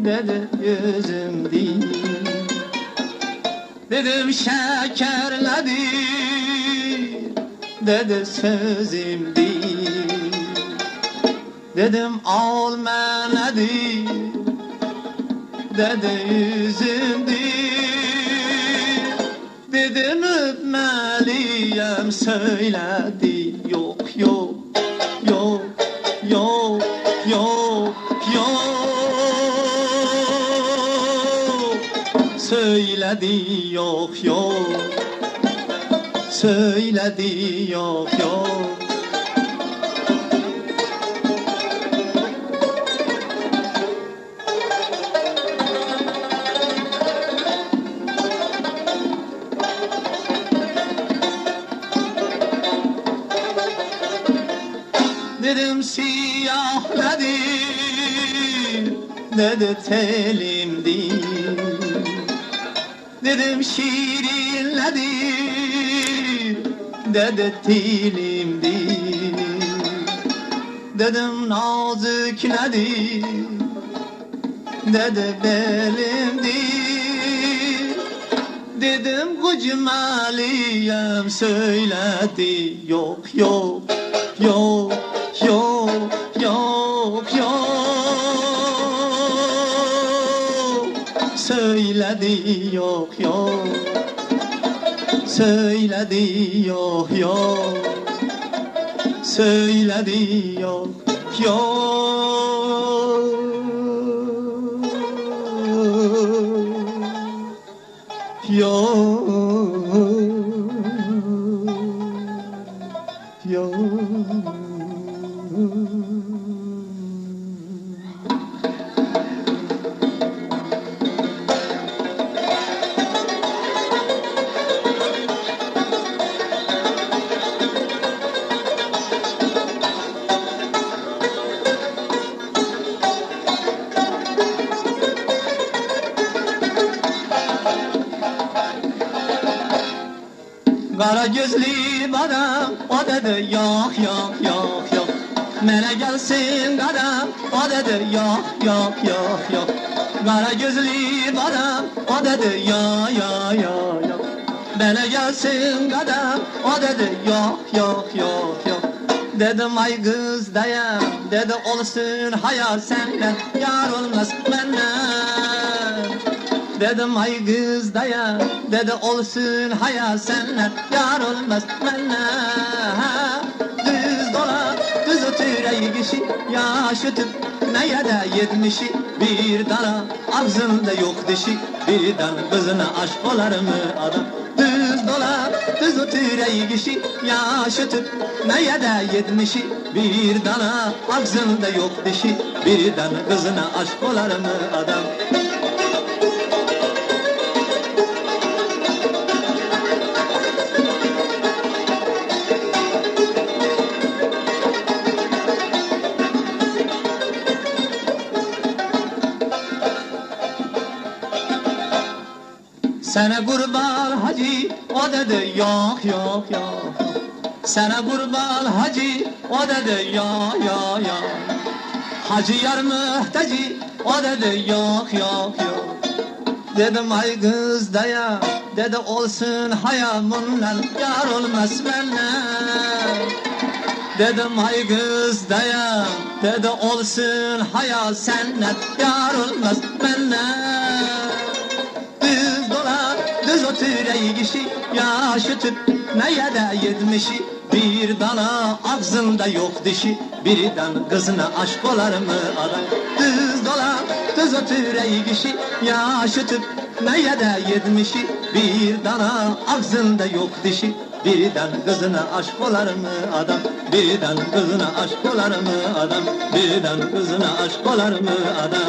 dedi yüzüm değil. Dedim şekerledir, dedi sözüm değil. Dedim alma nedir, dedi yüzüm değil. Dedim öpmeliyim, söyledi yok yok yok yok yok yok. Söyledi yok yok, söyledi yok yok. Dedim siyah nedir, dedi telim değil. Dedim şirin nedir, dedi dilim değil. Dedim nazik nedir, dedi belim değil. Dedim kucmaliyim, söyledi yok yok yok yok yok yok. Söyledi yok yok, söyledi yok yok, söyledi yok yok yok yok. Kara gözlü adam, o dedi yok yok yok yok. Mene gelsin kadam, o dedi yok yok yok yok. Kara gözlü adam, o dedi ya ya ya ya. Mene gelsin kadam, o dedi yok yok yok yok. Dedim ay kız dayan, dedi olsun hayal senden, yar olmaz benden. Dedim ay kız dayan, dedi olsun hayal senden, yar olmaz benden. Düz dolan, düz ötüreyi kişi, yaş ötüp neye de yetmişi. Bir dana ağzında yok dişi, birden kızına aşk olar mı adam? Düz dolan, düz ötüreyi kişi, yaş ötüp neye de yetmişi. Bir dana ağzında yok dişi, birden kızına aşk olar mı adam? Sana kurban hacı, o dedi yok yok yok. Sana kurban hacı, o dedi ya ya ya. Hacı yar mühteci, o dedi yok yok yok. Dedim ay kız dayan, dedi olsun hayamından, yar olmaz benden. Dedim ay kız dayan, dedi olsun hayal senden, yar olmaz benden. Düz dolan, düz otureyi kişi, yaş ötüp neye de yetmişi. Bir dana ağzında yok dişi, birden kızına aşk olar mı adam? Düz dolan, düz otureyi kişi, yaş ötüp neye de yetmişi. Bir dana ağzında yok dişi, birden kızına aşk olar mı adam? Birden kızına aşk olar mı adam? Birden kızına aşk olar mı adam?